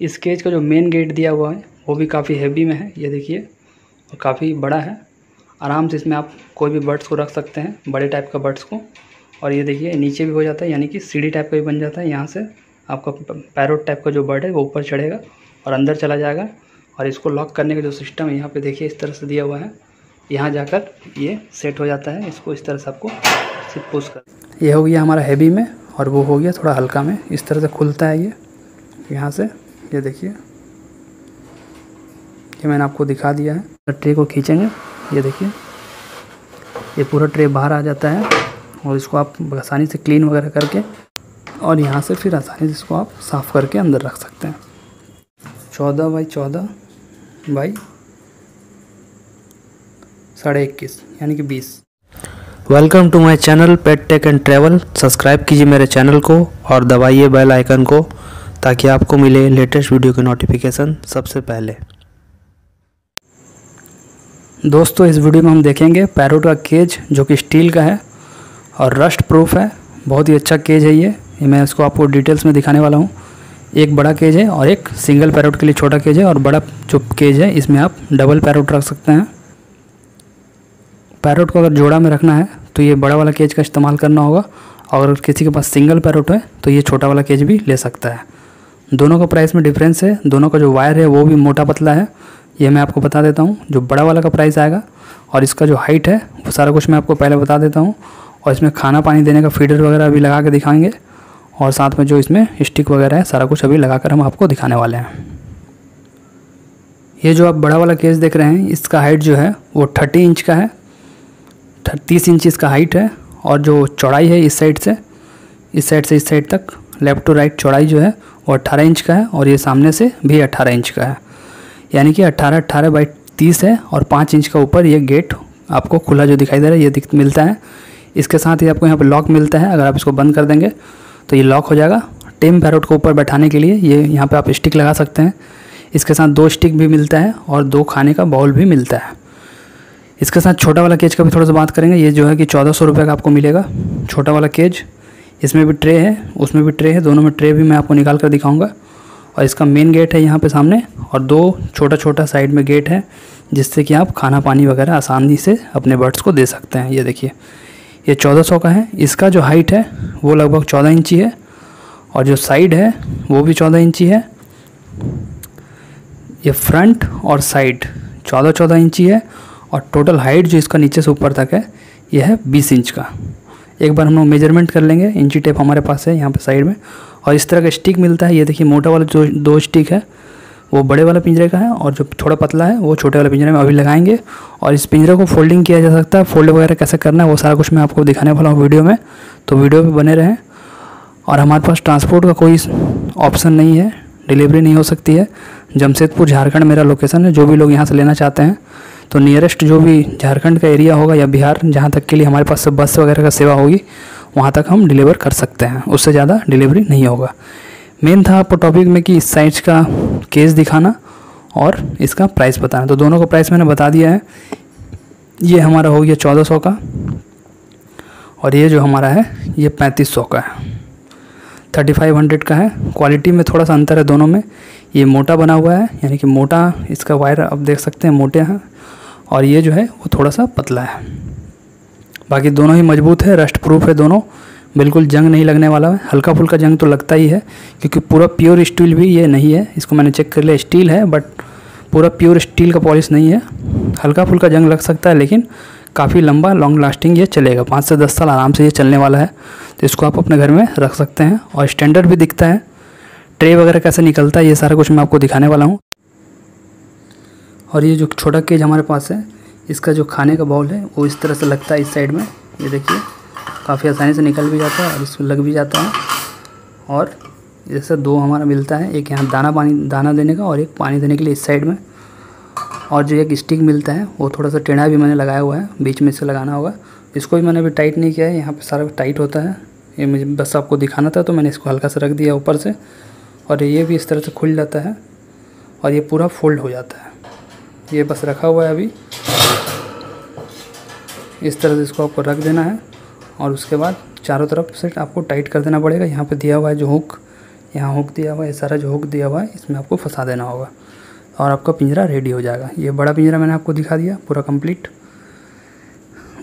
इस केज का जो मेन गेट दिया हुआ है वो भी काफ़ी हैवी में है, ये देखिए, और काफ़ी बड़ा है। आराम से इसमें आप कोई भी बर्ड्स को रख सकते हैं, बड़े टाइप का बर्ड्स को। और ये देखिए नीचे भी हो जाता है, यानी कि सीढ़ी टाइप का भी बन जाता है। यहाँ से आपका पैरोट टाइप का जो बर्ड है वो ऊपर चढ़ेगा और अंदर चला जाएगा। और इसको लॉक करने का जो सिस्टम है यहाँ पे देखिए इस तरह से दिया हुआ है, यहाँ जाकर ये सेट हो जाता है। इसको इस तरह से आपको सिर्फ पुश कर, ये हो गया हमारा हैवी में और वो हो गया थोड़ा हल्का में। इस तरह से खुलता है ये यहाँ से, ये देखिए, ये मैंने आपको दिखा दिया है। ट्रे को खींचेंगे, ये देखिए ये पूरा ट्रे बाहर आ जाता है और इसको आप आसानी से क्लीन वगैरह करके और यहाँ से फिर आसानी से इसको आप साफ़ करके अंदर रख सकते हैं। 14 बाई 14 बाई 21.5 यानी कि 20। Welcome to my channel pet tech and travel. Subscribe कीजिए मेरे चैनल को और दबाइए बेल आइकन को ताकि आपको मिले लेटेस्ट वीडियो के नोटिफिकेशन सबसे पहले। दोस्तों इस वीडियो में हम देखेंगे पैरोट का केज जो कि स्टील का है और रस्ट प्रूफ है। बहुत ही अच्छा केज है ये मैं इसको आपको डिटेल्स में दिखाने वाला हूँ। एक बड़ा केज है और एक सिंगल पैरोट के लिए छोटा केज है, और बड़ा जो केज है इसमें आप डबल पैरोट रख सकते हैं। पैरोट को अगर जोड़ा में रखना है तो ये बड़ा वाला केज का इस्तेमाल करना होगा, और अगर किसी के पास सिंगल पैरोट है तो ये छोटा वाला केज भी ले सकता है। दोनों का प्राइस में डिफरेंस है, दोनों का जो वायर है वो भी मोटा पतला है, ये मैं आपको बता देता हूँ। जो बड़ा वाला का प्राइस आएगा और इसका जो हाइट है वो सारा कुछ मैं आपको पहले बता देता हूँ। और इसमें खाना पानी देने का फीडर वगैरह भी लगा के दिखाएंगे, और साथ में जो इसमें स्टिक वगैरह है सारा कुछ अभी लगाकर हम आपको दिखाने वाले हैं। ये जो आप बड़ा वाला केज देख रहे हैं इसका हाइट जो है वो 30 इंच का है, 30 इंच इसका हाइट है। और जो चौड़ाई है इस साइड से इस साइड तक लेफ़्ट टू राइट चौड़ाई जो है वो 18 इंच का है, और ये सामने से भी 18 इंच का है, यानी कि 18 बाई 30 है। और 5 इंच का ऊपर ये गेट आपको खुला जो दिखाई दे रहा है ये मिलता है। इसके साथ ही आपको यहाँ पे लॉक मिलता है, अगर आप इसको बंद कर देंगे तो ये लॉक हो जाएगा। टेम पैरोट को ऊपर बैठाने के लिए ये यहाँ पे आप स्टिक लगा सकते हैं। इसके साथ 2 स्टिक भी मिलता है और 2 खाने का बाउल भी मिलता है। इसके साथ छोटा वाला केज का भी थोड़ा सा बात करेंगे। ये जो है कि 1400 रुपये का आपको मिलेगा छोटा वाला केज। इसमें भी ट्रे है, उसमें भी ट्रे है, दोनों में ट्रे भी मैं आपको निकाल कर दिखाऊँगा। और इसका मेन गेट है यहाँ पे सामने, और 2 छोटा साइड में गेट है जिससे कि आप खाना पानी वगैरह आसानी से अपने बर्ड्स को दे सकते हैं। ये देखिए ये 1400 का है। इसका जो हाइट है वो लगभग 14 इंची है, और जो साइड है वो भी 14 इंची है। ये फ्रंट और साइड 14 इंची है, और टोटल हाइट जो इसका नीचे से ऊपर तक है ये है 20 इंच का। एक बार हम लोग मेजरमेंट कर लेंगे, इंची टेप हमारे पास है यहाँ पे साइड में। और इस तरह का स्टिक मिलता है। ये देखिए मोटा वाला जो 2 स्टिक है वो बड़े वाला पिंजरे का है, और जो थोड़ा पतला है वो छोटे वाले पिंजरे में अभी लगाएंगे। और इस पिंजरे को फोल्डिंग किया जा सकता है, फोल्ड वगैरह कैसे करना है वो सारा कुछ मैं आपको दिखाने वाला हूँ वीडियो में, तो वीडियो पे बने रहें। और हमारे पास ट्रांसपोर्ट का कोई ऑप्शन नहीं है, डिलीवरी नहीं हो सकती है। जमशेदपुर झारखंड मेरा लोकेशन है। जो भी लोग यहाँ से लेना चाहते हैं तो नियरेस्ट जो भी झारखंड का एरिया होगा या बिहार, जहाँ तक के लिए हमारे पास बस वगैरह का सेवा होगी वहाँ तक हम डिलीवर कर सकते हैं, उससे ज़्यादा डिलीवरी नहीं होगा। मेन था आपको टॉपिक में कि इस साइज का केस दिखाना और इसका प्राइस बताना, तो दोनों का प्राइस मैंने बता दिया है। ये हमारा हो गया 1400 का, और ये जो हमारा है ये 3500 का है, 3500 का है। क्वालिटी में थोड़ा सा अंतर है दोनों में। ये मोटा बना हुआ है, यानी कि मोटा इसका वायर आप देख सकते हैं मोटे हैं, और ये जो है वो थोड़ा सा पतला है। बाकी दोनों ही मजबूत है, रस्ट प्रूफ है दोनों, बिल्कुल जंग नहीं लगने वाला है। हल्का फुल्का जंग तो लगता ही है क्योंकि पूरा प्योर स्टील भी ये नहीं है। इसको मैंने चेक कर लिया, स्टील है बट पूरा प्योर स्टील का पॉलिश नहीं है। हल्का फुल्का जंग लग सकता है, लेकिन काफ़ी लंबा लॉन्ग लास्टिंग ये चलेगा, 5 से 10 साल आराम से ये चलने वाला है। तो इसको आप अपने घर में रख सकते हैं, और स्टैंडर्ड भी दिखता है। ट्रे वगैरह कैसे निकलता है ये सारा कुछ मैं आपको दिखाने वाला हूँ। और ये जो छोटा केज हमारे पास है इसका जो खाने का बाउल है वो इस तरह से लगता है इस साइड में, ये देखिए काफ़ी आसानी से निकल भी जाता है और इसको लग भी जाता है। और जैसे 2 हमारा मिलता है, एक यहाँ दाना देने का और एक पानी देने के लिए इस साइड में। और जो एक स्टिक मिलता है वो थोड़ा सा टेढ़ा भी मैंने लगाया हुआ है, बीच में से लगाना होगा। इसको भी मैंने अभी टाइट नहीं किया है, यहाँ पे सारा टाइट होता है। ये मुझे बस आपको दिखाना था तो मैंने इसको हल्का सा रख दिया ऊपर से, और ये भी इस तरह से खुल जाता है और ये पूरा फोल्ड हो जाता है। ये बस रखा हुआ है अभी, इस तरह से इसको आपको रख देना है, और उसके बाद चारों तरफ से आपको टाइट कर देना पड़ेगा। यहाँ पे दिया हुआ है जो हुक, यहाँ हुक दिया हुआ है, सारा जो हुक दिया हुआ है इसमें आपको फंसा देना होगा और आपका पिंजरा रेडी हो जाएगा। ये बड़ा पिंजरा मैंने आपको दिखा दिया पूरा कंप्लीट।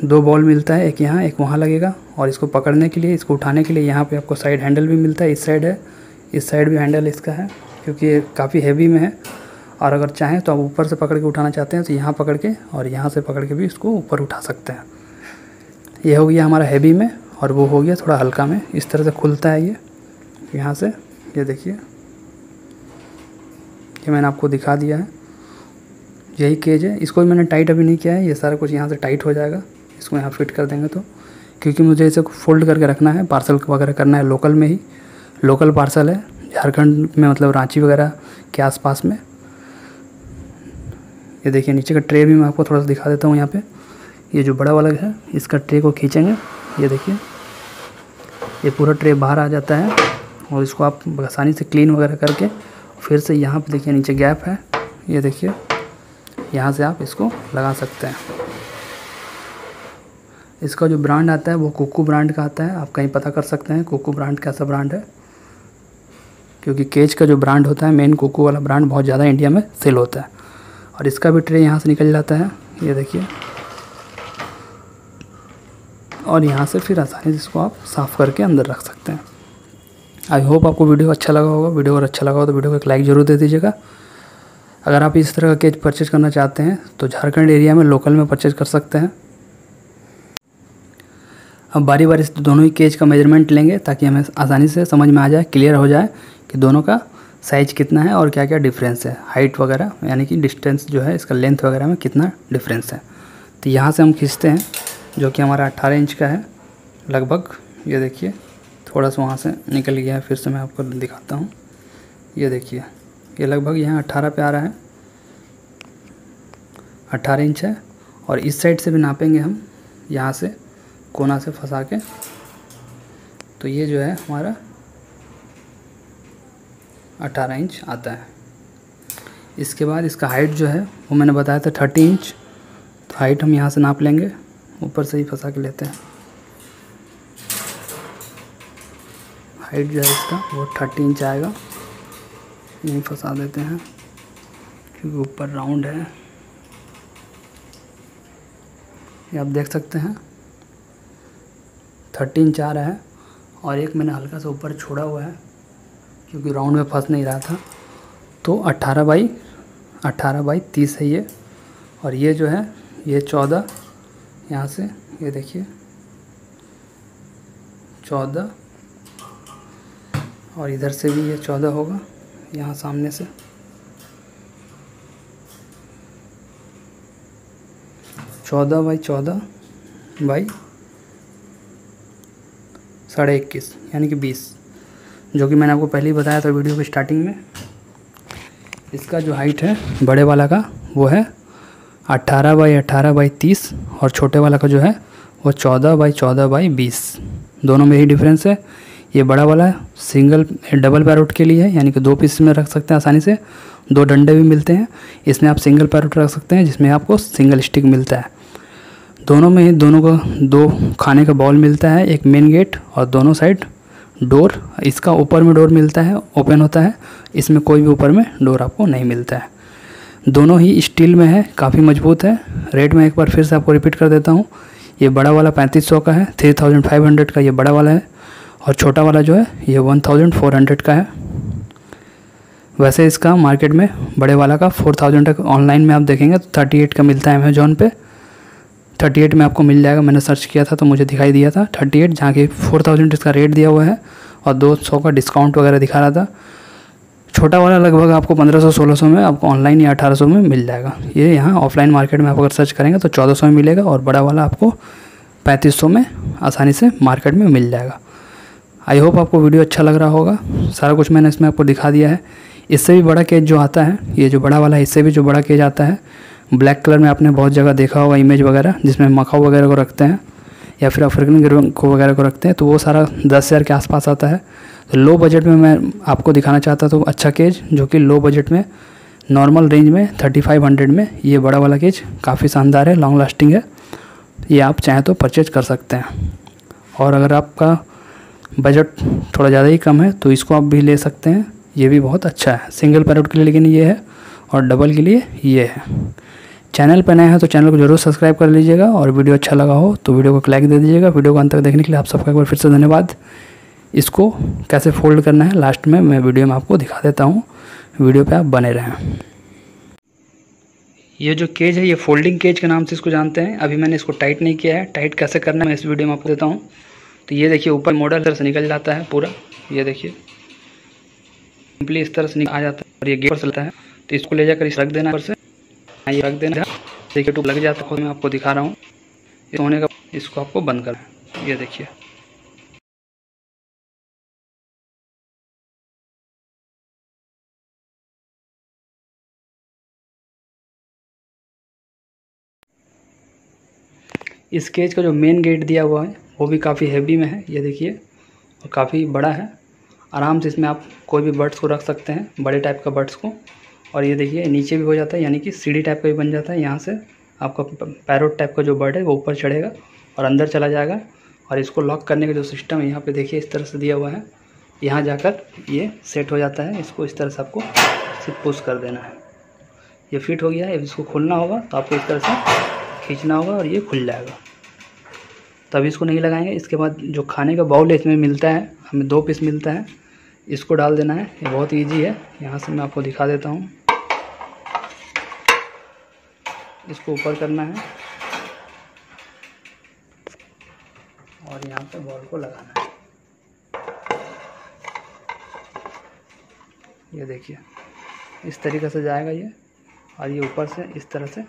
2 बॉल मिलता है, एक यहाँ एक वहाँ लगेगा और इसको पकड़ने के लिए, इसको उठाने के लिए यहाँ पे आपको साइड हैंडल भी मिलता है। इस साइड है, इस साइड भी हैंडल इसका है क्योंकि ये काफ़ी हैवी में है। और अगर चाहें तो आप ऊपर से पकड़ के उठाना चाहते हैं तो यहाँ पकड़ के और यहाँ से पकड़ के भी इसको ऊपर उठा सकते हैं। ये हो गया हमारा हैवी में और वो हो गया थोड़ा हल्का में। इस तरह से खुलता है ये यहाँ से, ये देखिए, ये मैंने आपको दिखा दिया है। यही केज है, इसको मैंने टाइट अभी नहीं किया है, ये सारा कुछ यहाँ से टाइट हो जाएगा। इसको यहाँ फिट कर देंगे तो, क्योंकि मुझे इसे फोल्ड करके रखना है, पार्सल वगैरह करना है लोकल में ही। लोकल पार्सल है झारखंड में, मतलब रांची वगैरह के आसपास में। ये देखिए नीचे का ट्रे भी मैं आपको थोड़ा सा दिखा देता हूँ। यहाँ पे ये जो बड़ा वाला है इसका ट्रे को खींचेंगे, ये देखिए ये पूरा ट्रे बाहर आ जाता है और इसको आप आसानी से क्लीन वगैरह करके फिर से यहाँ पे देखिए नीचे गैप है, ये देखिए यहाँ से आप इसको लगा सकते हैं। इसका जो ब्रांड आता है वो कुकू ब्रांड का आता है, आप कहीं पता कर सकते हैं कुकू ब्रांड कैसा ब्रांड है, क्योंकि केज का जो ब्रांड होता है मेन कुकू वाला ब्रांड बहुत ज़्यादा इंडिया में सेल होता है। और इसका भी ट्रे यहाँ से निकल जाता है, ये देखिए, और यहाँ से फिर आसानी से इसको आप साफ़ करके अंदर रख सकते हैं। आई होप आपको वीडियो अच्छा लगा होगा। वीडियो अगर अच्छा लगा हो तो वीडियो को एक लाइक ज़रूर दे दीजिएगा। अगर आप इस तरह का केज परचेज करना चाहते हैं तो झारखंड एरिया में लोकल में परचेज कर सकते हैं। अब बारी बारी से दोनों ही केज का मेजरमेंट लेंगे ताकि हमें आसानी से समझ में आ जाए, क्लियर हो जाए कि दोनों का साइज़ कितना है और क्या क्या डिफरेंस है, हाइट वगैरह यानी कि डिस्टेंस जो है इसका लेंथ वगैरह में कितना डिफरेंस है। तो यहाँ से हम खींचते हैं जो कि हमारा 18 इंच का है लगभग। ये देखिए थोड़ा सा वहाँ से निकल गया है, फिर से मैं आपको दिखाता हूँ। ये देखिए ये लगभग यहाँ 18 पे आ रहा है, 18 इंच है। और इस साइड से भी नापेंगे हम, यहाँ से कोना से फंसा के, तो ये जो है हमारा 18 इंच आता है। इसके बाद इसका हाइट जो है वो मैंने बताया था 30 इंच, तो हाइट हम यहाँ से नाप लेंगे, ऊपर से ही फंसा के लेते हैं। हाइट जो है इसका वो 30 इंच आएगा, यहीं फंसा देते हैं क्योंकि ऊपर राउंड है। ये आप देख सकते हैं 30 इंच आ रहा है। और एक मैंने हल्का सा ऊपर छोड़ा हुआ है क्योंकि राउंड में फंस नहीं रहा था, तो 18 बाई 30 है ये। और ये जो है ये 14, यहाँ से ये देखिए 14, और इधर से भी ये 14 होगा, यहाँ सामने से 14 बाई 14 बाई 21.5 यानी कि 20, जो कि मैंने आपको पहले ही बताया था वीडियो के स्टार्टिंग में। इसका जो हाइट है बड़े वाला का वो है 18 बाई 30 और छोटे वाला का जो है वो 14 बाई 20। दोनों में ही डिफरेंस है। ये बड़ा वाला सिंगल डबल पैरोट के लिए है, यानी कि 2 पीस में रख सकते हैं आसानी से। 2 डंडे भी मिलते हैं, इसमें आप सिंगल पैरोट रख सकते हैं जिसमें आपको सिंगल स्टिक मिलता है। दोनों में ही दोनों को 2 खाने का बॉल मिलता है, एक मेन गेट और दोनों साइड डोर। इसका ऊपर में डोर मिलता है, ओपन होता है, इसमें कोई भी ऊपर में डोर आपको नहीं मिलता है। दोनों ही स्टील में है, काफ़ी मजबूत है। रेट में एक बार फिर से आपको रिपीट कर देता हूँ। ये बड़ा वाला 3500 का है, 3500 का ये बड़ा वाला है, और छोटा वाला जो है ये 1400 का है। वैसे इसका मार्केट में बड़े वाला का 4000 तक, ऑनलाइन में आप देखेंगे तो 38 का मिलता है अमेजोन पे। 38 में आपको मिल जाएगा, मैंने सर्च किया था तो मुझे दिखाई दिया था 38, जहाँ की 4000 इसका रेट दिया हुआ है और 200 का डिस्काउंट वगैरह दिखा रहा था। छोटा वाला लगभग आपको 1500-1600 में, आपको ऑनलाइन या 1800 में मिल जाएगा। ये यहाँ ऑफलाइन मार्केट में आप अगर सर्च करेंगे तो 1400 में मिलेगा, और बड़ा वाला आपको 3500 में आसानी से मार्केट में मिल जाएगा। आई होप आपको वीडियो अच्छा लग रहा होगा। सारा कुछ मैंने इसमें आपको दिखा दिया है। इससे भी बड़ा केज जो आता है, ये जो बड़ा वाला है, इससे भी जो बड़ा केज आता है ब्लैक कलर में, आपने बहुत जगह देखा होगा इमेज वगैरह, जिसमें मकाऊ वगैरह को रखते हैं या फिर अफ्रीकन गिरोह को वगैरह को रखते हैं, तो वो सारा 10,000 के आसपास आता है। तो लो बजट में मैं आपको दिखाना चाहता था अच्छा केज, जो कि लो बजट में नॉर्मल रेंज में 3500 में ये बड़ा वाला केज काफ़ी शानदार है, लॉन्ग लास्टिंग है। ये आप चाहें तो परचेज कर सकते हैं। और अगर आपका बजट थोड़ा ज़्यादा ही कम है तो इसको आप भी ले सकते हैं। ये भी बहुत अच्छा है सिंगल पैरोट के लिए, लेकिन ये है, और डबल के लिए ये है। चैनल पर नए हैं तो चैनल को जरूर सब्सक्राइब कर लीजिएगा, और वीडियो अच्छा लगा हो तो वीडियो को लाइक दे दीजिएगा। वीडियो को अंत तक देखने के लिए आप सबका एक बार फिर से धन्यवाद। इसको कैसे फोल्ड करना है लास्ट में मैं वीडियो में आपको दिखा देता हूँ, वीडियो पे आप बने रहें। ये जो केज है ये फोल्डिंग केज के नाम से इसको जानते हैं। अभी मैंने इसको टाइट नहीं किया है, टाइट कैसे करना है मैं इस वीडियो में आपको देता हूँ। तो ये देखिए ऊपर मॉडल तरह से निकल जाता है पूरा, ये देखिए सिंपली इस तरह से आ जाता है, और ये गेट पर चलता है। तो इसको ले जाकर इस रख देना, ऊपर से ये रख देना, देखिए टूब लग जाता है, खुद मैं आपको दिखा रहा हूँ। इस होने का इसको आपको बंद करना है, ये देखिए। इस केज का जो मेन गेट दिया हुआ है वो भी काफ़ी हैवी में है, ये देखिए, और काफ़ी बड़ा है। आराम से इसमें आप कोई भी बर्ड्स को रख सकते हैं, बड़े टाइप का बर्ड्स को। और ये देखिए नीचे भी हो जाता है, यानी कि सीढ़ी टाइप का भी बन जाता है। यहाँ से आपका पैरोट टाइप का जो बर्ड है वो ऊपर चढ़ेगा और अंदर चला जाएगा। और इसको लॉक करने का जो सिस्टम है यहाँ पे देखिए इस तरह से दिया हुआ है, यहाँ जाकर ये सेट हो जाता है। इसको इस तरह से आपको सिर्फ पुश कर देना है, ये फिट हो गया है। इसको खोलना होगा तो आपको इस तरह से खींचना होगा और ये खुल जाएगा, तभी इसको नहीं लगाएंगे। इसके बाद जो खाने का बाउल है इसमें मिलता है, हमें 2 पीस मिलता है, इसको डाल देना है। ये बहुत इजी है, यहाँ से मैं आपको दिखा देता हूँ। इसको ऊपर करना है और यहाँ पे बॉल को लगाना है, ये देखिए इस तरीके से जाएगा ये, और ये ऊपर से इस तरह से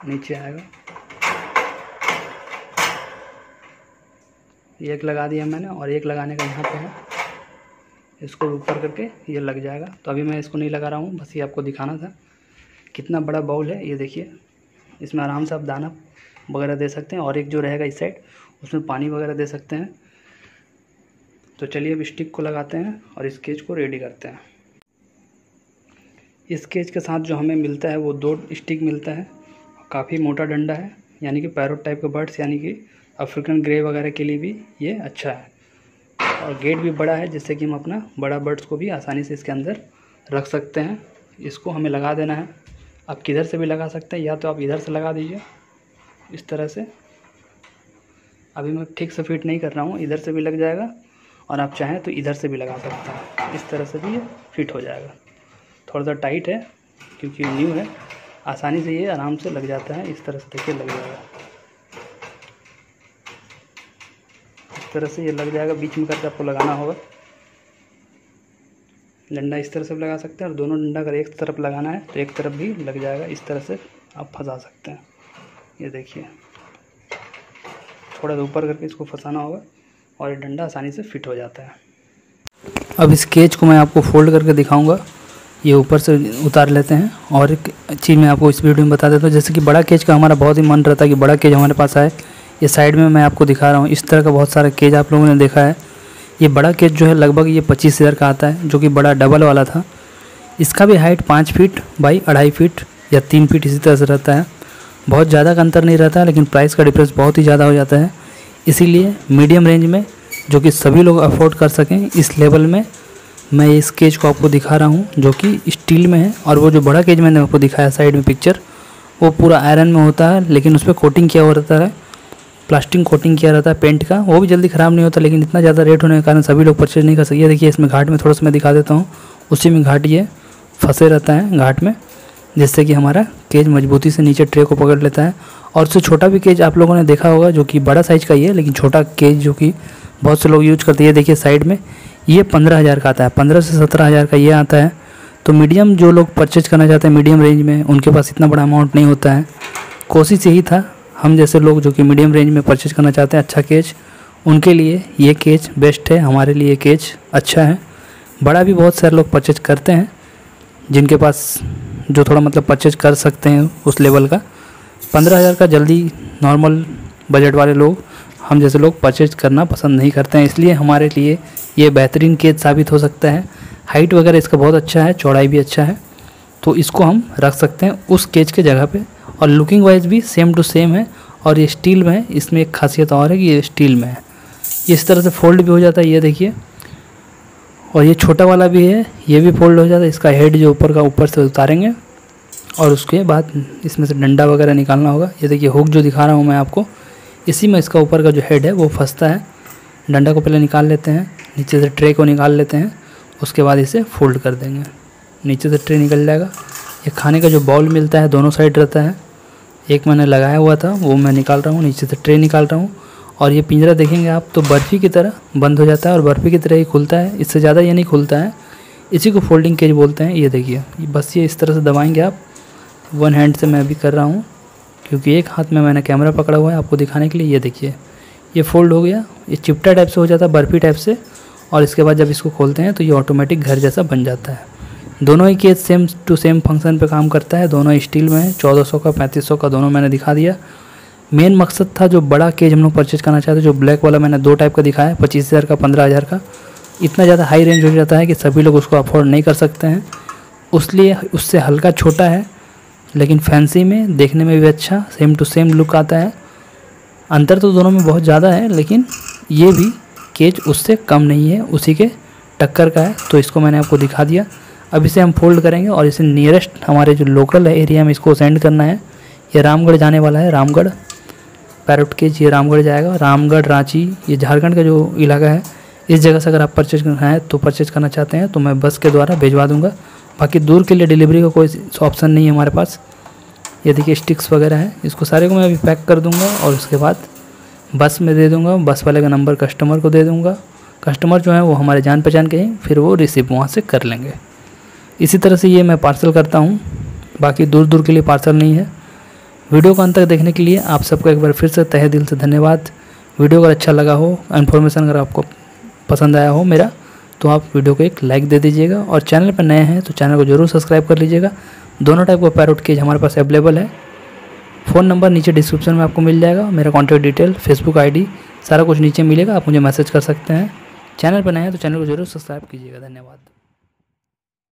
नीचे आएगा। एक लगा दिया मैंने, और एक लगाने का यहाँ पे है, इसको ऊपर करके ये लग जाएगा। तो अभी मैं इसको नहीं लगा रहा हूँ, बस ये आपको दिखाना था। कितना बड़ा बाउल है ये देखिए, इसमें आराम से आप दाना वगैरह दे सकते हैं, और एक जो रहेगा इस साइड उसमें पानी वगैरह दे सकते हैं। तो चलिए अब स्टिक को लगाते हैं और इस केज को रेडी करते हैं। इस केज के साथ जो हमें मिलता है वो 2 स्टिक मिलता है, काफ़ी मोटा डंडा है, यानी कि पैरोट टाइप के बर्ड्स यानी कि अफ्रीकन ग्रे वगैरह के लिए भी ये अच्छा है। और गेट भी बड़ा है, जिससे कि हम अपना बड़ा बर्ड्स को भी आसानी से इसके अंदर रख सकते हैं। इसको हमें लगा देना है, आप किधर से भी लगा सकते हैं, या तो आप इधर से लगा दीजिए इस तरह से। अभी मैं ठीक से फिट नहीं कर रहा हूँ, इधर से भी लग जाएगा, और आप चाहें तो इधर से भी लगा सकते हैं, इस तरह से भी ये फिट हो जाएगा। थोड़ा सा टाइट है क्योंकि न्यू है, आसानी से ये आराम से लग जाता है। इस तरह से देखिए लग जाएगा, इस तरह से ये लग जाएगा। बीच में करके आपको लगाना होगा, डंडा इस तरह से भी लगा सकते हैं, और दोनों डंडा अगर एक तरफ लगाना है तो एक तरफ भी लग जाएगा। इस तरह से आप फंसा सकते हैं, ये देखिए थोड़ा सा ऊपर करके इसको फंसाना होगा, और ये डंडा आसानी से फिट हो जाता है। अब इस केज को मैं आपको फोल्ड करके दिखाऊंगा, ये ऊपर से उतार लेते हैं। और एक चीज़ मैं आपको इस वीडियो में बता देता हूँ, जैसे कि बड़ा केज का हमारा बहुत ही मन रहता है कि बड़ा केज हमारे पास आए। ये साइड में मैं आपको दिखा रहा हूँ, इस तरह का बहुत सारा केज आप लोगों ने देखा है। ये बड़ा केज जो है लगभग ये 25,000 का आता है, जो कि बड़ा डबल वाला था। इसका भी हाइट 5 फीट बाई 2.5 फीट या 3 फीट इसी तरह से रहता है, बहुत ज़्यादा का अंतर नहीं रहता है, लेकिन प्राइस का डिफरेंस बहुत ही ज़्यादा हो जाता है। इसीलिए मीडियम रेंज में, जो कि सभी लोग अफोर्ड कर सकें इस लेवल में, मैं इस केज को आपको दिखा रहा हूँ, जो कि स्टील में है। और वो जो बड़ा केज मैंने आपको दिखाया साइड में पिक्चर, वो पूरा आयरन में होता है, लेकिन उस पर कोटिंग किया हुआ रहता है, प्लास्टिक कोटिंग किया रहता है पेंट का, वो भी जल्दी ख़राब नहीं होता। लेकिन इतना ज़्यादा रेट होने के कारण सभी लोग परचेज नहीं कर सकते। देखिए इसमें घाट में थोड़ा सा मैं दिखा देता हूँ, उसी में घाट ये फंसे रहता है घाट में, जिससे कि हमारा केज मजबूती से नीचे ट्रे को पकड़ लेता है। और उससे छोटा भी केज आप लोगों ने देखा होगा, जो कि बड़ा साइज़ का ही है, लेकिन छोटा केज जो कि बहुत से लोग यूज करते हैं। देखिए साइड में ये 15,000 का आता है, 15 से 17,000 का ये आता है। तो मीडियम जो लोग परचेज करना चाहते हैं मीडियम रेंज में, उनके पास इतना बड़ा अमाउंट नहीं होता है। कोशिश यही था, हम जैसे लोग जो कि मीडियम रेंज में परचेज करना चाहते हैं अच्छा केज, उनके लिए ये केज बेस्ट है, हमारे लिए ये केज अच्छा है। बड़ा भी बहुत सारे लोग परचेज करते हैं, जिनके पास जो थोड़ा मतलब परचेज कर सकते हैं उस लेवल का। 15,000 का जल्दी नॉर्मल बजट वाले लोग, हम जैसे लोग परचेज करना पसंद नहीं करते हैं, इसलिए हमारे लिए ये बेहतरीन केज साबित हो सकता है। हाइट वगैरह इसका बहुत अच्छा है, चौड़ाई भी अच्छा है, तो इसको हम रख सकते हैं उस केज के जगह पे। और लुकिंग वाइज भी सेम टू सेम है, और ये स्टील में है। इसमें एक खासियत और है कि ये स्टील में है, इस तरह से फोल्ड भी हो जाता है, ये देखिए। और ये छोटा वाला भी है, ये भी फोल्ड हो जाता है। इसका हेड जो ऊपर का ऊपर से उतारेंगे और उसके बाद इसमें से डंडा वगैरह निकालना होगा। ये देखिए हुक जो दिखा रहा हूँ मैं आपको, इसी में इसका ऊपर का जो हेड है वो फंसता है। डंडा को पहले निकाल लेते हैं, नीचे से ट्रे को निकाल लेते हैं, उसके बाद इसे फोल्ड कर देंगे। नीचे से ट्रे निकल जाएगा। ये खाने का जो बाउल मिलता है दोनों साइड रहता है, एक मैंने लगाया हुआ था वो मैं निकाल रहा हूँ, नीचे से ट्रे निकाल रहा हूँ। और ये पिंजरा देखेंगे आप तो बर्फ़ी की तरह बंद हो जाता है और बर्फ़ी की तरह ही खुलता है, इससे ज़्यादा ये नहीं खुलता है। इसी को फोल्डिंग केज बोलते हैं। ये देखिए, बस ये इस तरह से दबाएंगे आप। वन हैंड से मैं अभी कर रहा हूँ क्योंकि एक हाथ में मैंने कैमरा पकड़ा हुआ है आपको दिखाने के लिए। ये देखिए, ये फोल्ड हो गया। ये चिपटा टाइप से हो जाता है, बर्फ़ी टाइप से। और इसके बाद जब इसको खोलते हैं तो ये ऑटोमेटिक घर जैसा बन जाता है। दोनों ही cases same to same function पे काम करता है। दोनों स्टील में है, 1400 का 3500 का दोनों मैंने दिखा दिया। मेन मकसद था जो बड़ा केज हम लोग परचेज करना चाहते हैं, जो ब्लैक वाला मैंने 2 टाइप का दिखाया, 25,000 का 15,000 का। इतना ज़्यादा हाई रेंज हो जाता है कि सभी लोग उसको अफोर्ड नहीं कर सकते हैं, उसलिए उससे हल्का छोटा है लेकिन फैंसी में, देखने में भी अच्छा, सेम टू सेम लुक आता है। अंतर तो दोनों में बहुत ज़्यादा है लेकिन ये भी केज उससे कम नहीं है, उसी के टक्कर का है। तो इसको मैंने आपको दिखा दिया। अब इसे हम फोल्ड करेंगे और इसे नियरेस्ट हमारे जो लोकल है एरिया में इसको सेंड करना है। ये रामगढ़ जाने वाला है, रामगढ़ पैरोट केज ये रामगढ़ जाएगा। रामगढ़, रांची, ये झारखंड का जो इलाका है, इस जगह से अगर आप परचेज करना है तो परचेज करना चाहते हैं तो मैं बस के द्वारा भिजवा दूंगा। बाकी दूर के लिए डिलीवरी का कोई ऑप्शन नहीं है हमारे पास। ये देखिए स्टिक्स वगैरह है, इसको सारे को मैं अभी पैक कर दूंगा और उसके बाद बस में दे दूंगा। बस वाले का नंबर कस्टमर को दे दूंगा। कस्टमर जो है वो हमारे जान पहचान के हैं, फिर वो रिसीव वहाँ से कर लेंगे। इसी तरह से ये मैं पार्सल करता हूँ, बाकी दूर दूर के लिए पार्सल नहीं है। वीडियो को अंत तक देखने के लिए आप सबको एक बार फिर से तहे दिल से धन्यवाद। वीडियो अगर अच्छा लगा हो, इन्फॉर्मेशन अगर आपको पसंद आया हो मेरा, तो आप वीडियो को एक लाइक दे दीजिएगा। और चैनल पर नए हैं तो चैनल को ज़रूर सब्सक्राइब कर लीजिएगा। दोनों टाइप का पैरोट केज हमारे पास अवेलेबल है। फ़ोन नंबर नीचे डिस्क्रिप्शन में आपको मिल जाएगा, मेरा कॉन्टैक्ट डिटेल, फेसबुक आईडी, सारा कुछ नीचे मिलेगा, आप मुझे मैसेज कर सकते हैं। चैनल पर नए हैं तो चैनल को ज़रूर सब्सक्राइब कीजिएगा। धन्यवाद।